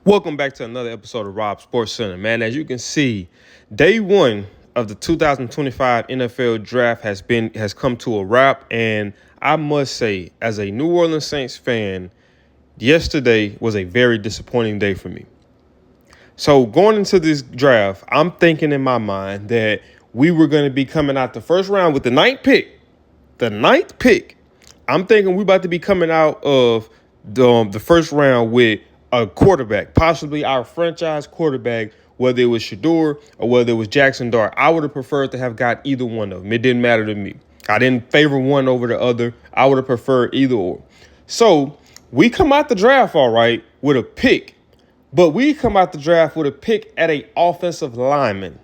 Welcome back to another episode of Rob Sports Center, man. As you can see, day one of the 2025 NFL draft has come to a wrap, and I must say, as a New Orleans Saints fan, yesterday was a very disappointing day for me. So going into this draft, I'm thinking in my mind that we were going to be coming out the first round with the ninth pick. The ninth pick. I'm thinking we're about to be coming out of the first round with a quarterback, possibly our franchise quarterback, whether it was Shedeur or whether it was Jaxson. I would have preferred to have got either one of them. It didn't matter to me. I didn't favor one over the other. I would have preferred either or. So we come out the draft all right with a pick, but we come out the draft with a pick at an offensive lineman.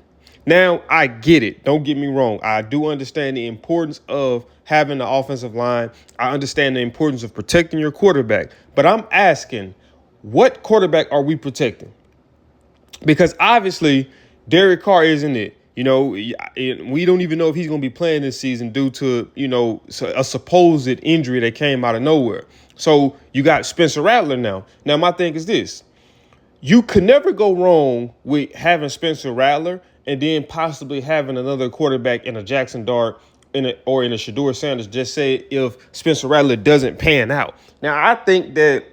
Now, I get it. Don't get me wrong. I do understand the importance of having the offensive line. I understand the importance of protecting your quarterback. But I'm asking, what quarterback are we protecting? Because obviously, Derek Carr isn't it. You know, we don't even know if he's going to be playing this season due to, a supposed injury that came out of nowhere. So you got Spencer Rattler now. Now, my thing is this. You could never go wrong with having Spencer Rattler and then possibly having another quarterback in a Jaxson or in a Shedeur Sanders, just say if Spencer Rattler doesn't pan out. Now, I think that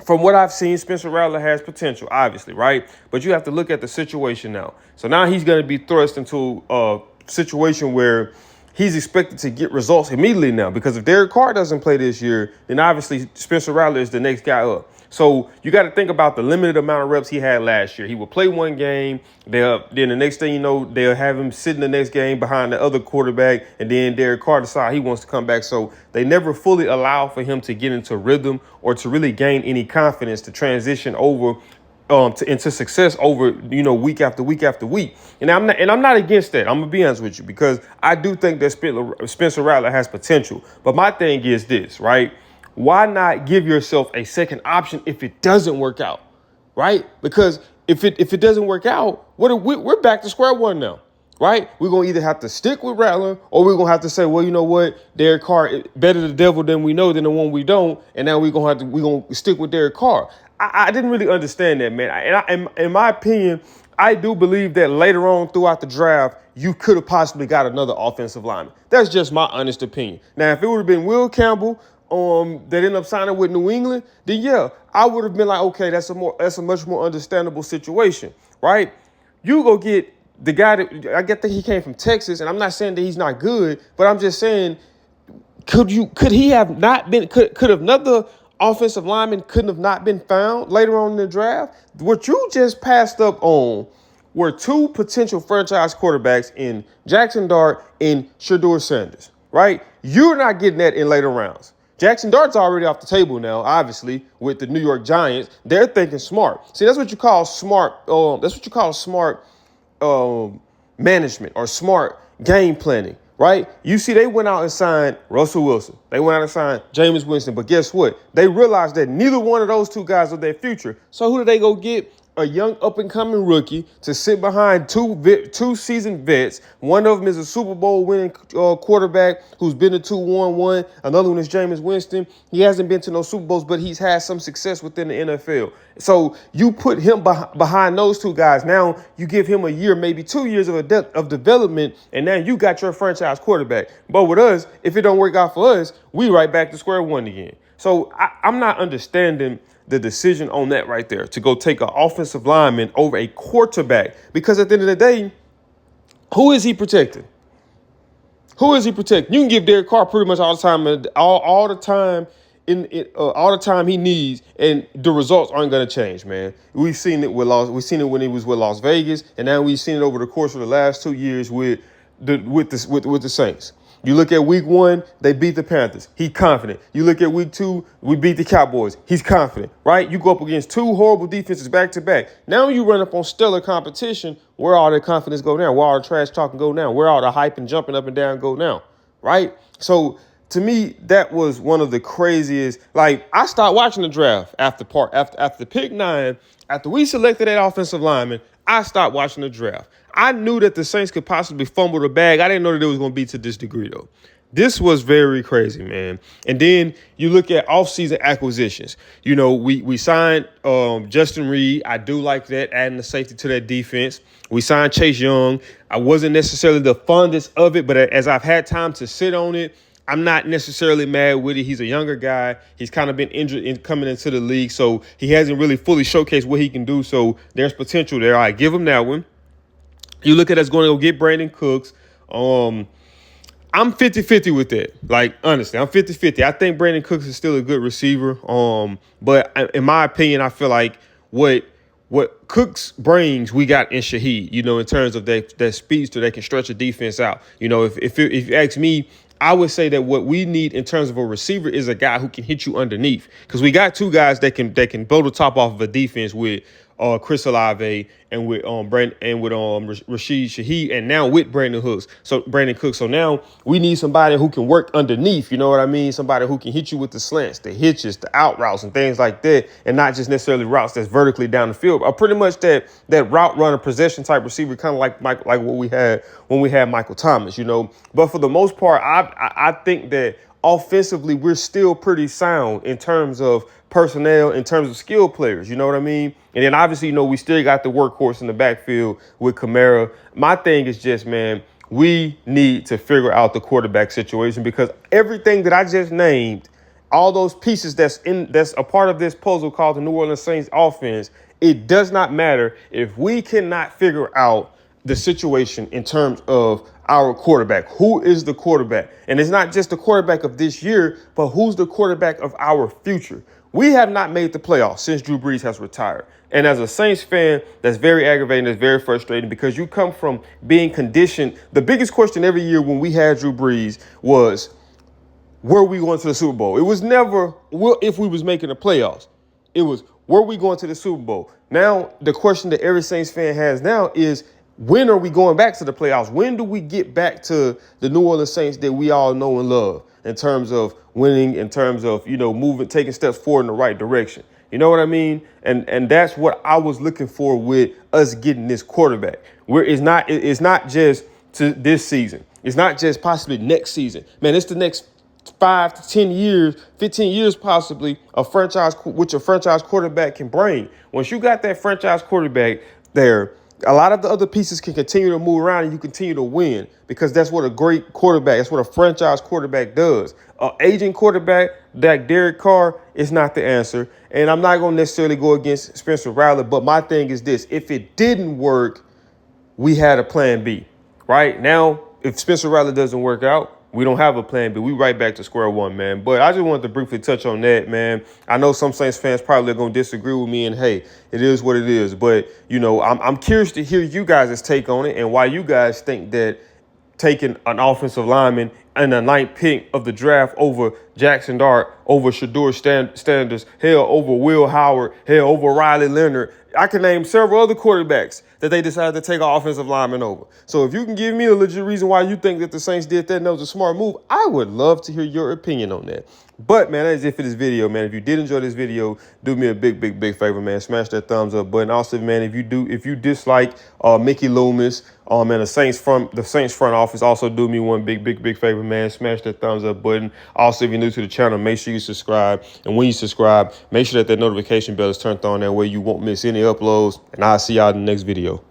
from what I've seen, Spencer Rattler has potential, obviously, right? But you have to look at the situation now. So now he's going to be thrust into a situation where he's expected to get results immediately now, because if Derek Carr doesn't play this year, then obviously Spencer Rattler is the next guy up. So you got to think about the limited amount of reps he had last year. He would play one game, then the next thing you know, they'll have him sit in the next game behind the other quarterback, and then Derek Carr decides he wants to come back. So they never fully allow for him to get into rhythm or to really gain any confidence to transition over into success over, week after week after week. And I'm not against that. I'm gonna be honest with you, because I do think that Spencer Rattler has potential. But my thing is this, right? Why not give yourself a second option if it doesn't work out, right? Because if it doesn't work out, we're back to square one now, right? We're gonna either have to stick with Rattler, or we're gonna have to say, well, you know what, Derek Carr, better the devil than we know than the one we don't, and now we're gonna stick with Derek Carr. I didn't really understand that, man. And in my opinion, I do believe that later on throughout the draft, you could have possibly got another offensive lineman. That's just my honest opinion. Now, if it would have been Will Campbell, that ended up signing with New England, then yeah, I would have been like, okay, that's a much more understandable situation, right? You go get the guy that I get that he came from Texas, and I'm not saying that he's not good, but I'm just saying, could he have not been? Could another offensive lineman couldn't have not been found later on in the draft? What you just passed up on were two potential franchise quarterbacks in Jaxson and Shedeur Sanders, right? You're not getting that in later rounds. Jaxson Dart's already off the table now, obviously, with the New York Giants. They're thinking smart. See, that's what you call smart. That's what you call smart management or smart game planning, right? You see, they went out and signed Russell Wilson. They went out and signed Jameis Winston. But guess what? They realized that neither one of those two guys are their future. So who did they go get? A young up-and-coming rookie to sit behind two seasoned vets. One of them is a Super Bowl winning quarterback who's been to 2-1-1. Another one is Jameis Winston. He hasn't been to no Super Bowls, but he's had some success within the NFL. So you put him behind those two guys. Now you give him a year, maybe 2 years of development, and now you got your franchise quarterback. But with us, if it don't work out for us, we right back to square one again. So I'm not understanding the decision on that right there, to go take an offensive lineman over a quarterback, because at the end of the day, who is he protecting? Who is he protecting? You can give Derek Carr pretty much all the time, all the time all the time he needs, and the results aren't going to change, man. We've seen it when he was with Las Vegas, and now we've seen it over the course of the last 2 years with the Saints. You look at week 1, they beat the Panthers. He's confident. You look at week 2, we beat the Cowboys. He's confident, right? You go up against two horrible defenses back to back. Now you run up on stellar competition. Where all the confidence go now? Where all the trash talking go now? Where all the hype and jumping up and down go now, right? So to me, that was one of the craziest. Like, I stopped watching the draft after pick 9. After we selected that offensive lineman, I stopped watching the draft. I knew that the Saints could possibly fumble the bag. I didn't know that it was going to be to this degree, though. This was very crazy, man. And then you look at offseason acquisitions. You know, we signed Justin Reed. I do like that, adding the safety to that defense. We signed Chase Young. I wasn't necessarily the fondest of it, but as I've had time to sit on it, I'm not necessarily mad with it. He's a younger guy. He's kind of been injured in coming into the league, so he hasn't really fully showcased what he can do. So there's potential there. I give him that one. You look at us going to go get Brandon Cooks. I'm 50-50 with that. Like, honestly, I'm 50-50. I think Brandon Cooks is still a good receiver. But in my opinion, I feel like what Cooks brings, we got in Shaheed, you know, in terms of that speedster that can stretch a defense out. You know, if you ask me, I would say that what we need in terms of a receiver is a guy who can hit you underneath, because we got two guys that can blow the top off of a defense with Chris Olave and with Rashid Shaheed, and now with Brandon Cooks. So now we need somebody who can work underneath. You know what I mean? Somebody who can hit you with the slants, the hitches, the out routes, and things like that, and not just necessarily routes that's vertically down the field. Pretty much that route runner, possession type receiver, kind of like what we had when we had Michael Thomas. You know, but for the most part, I think that offensively we're still pretty sound in terms of personnel, in terms of skill players, you know what I mean? And then obviously, you know, we still got the workhorse in the backfield with Kamara. My thing is just, man, we need to figure out the quarterback situation, because everything that I just named, all those pieces that's a part of this puzzle called the New Orleans Saints offense, it does not matter if we cannot figure out the situation in terms of our quarterback. Who is the quarterback? And it's not just the quarterback of this year, but who's the quarterback of our future? We have not made the playoffs since Drew Brees has retired. And as a Saints fan, that's very aggravating. That's very frustrating, because you come from being conditioned. The biggest question every year when we had Drew Brees was, were we going to the Super Bowl? It was never if we was making the playoffs. It was, were we going to the Super Bowl? Now, the question that every Saints fan has now is, when are we going back to the playoffs? When do we get back to the New Orleans Saints that we all know and love, in terms of winning, in terms of, you know, moving, taking steps forward in the right direction? You know what I mean? And that's what I was looking for with us getting this quarterback. Where it's not just to this season. It's not just possibly next season. Man, it's the next 5 to 10 years, 15 years possibly, which a franchise quarterback can bring. Once you got that franchise quarterback there, a lot of the other pieces can continue to move around and you continue to win, because that's what a great quarterback, that's what a franchise quarterback does. An aging quarterback like Derek Carr is not the answer. And I'm not going to necessarily go against Spencer Rattler, but my thing is this: if it didn't work, we had a plan B. Right now, if Spencer Rattler doesn't work out, we don't have a plan B. We right back to square one, man. But I just wanted to briefly touch on that, man. I know some Saints fans probably are going to disagree with me, and hey, it is what it is. But, you know, I'm curious to hear you guys' take on it, and why you guys think that taking an offensive lineman and the ninth pick of the draft over Jaxson Dart, over Shedeur Standards, hell, over Will Howard, hell, over Riley Leonard. I can name several other quarterbacks that they decided to take an offensive lineman over. So if you can give me a legit reason why you think that the Saints did that and that was a smart move, I would love to hear your opinion on that. But, man, that is it for this video, man. If you did enjoy this video, do me a big favor, man. Smash that thumbs up button. Also, man, if you dislike Mickey Loomis, and the Saints front office, also do me one big favor, man. Smash that thumbs up button. Also, if you're new to the channel, make sure you subscribe. And when you subscribe, make sure that notification bell is turned on. That way you won't miss any uploads. And I'll see y'all in the next video.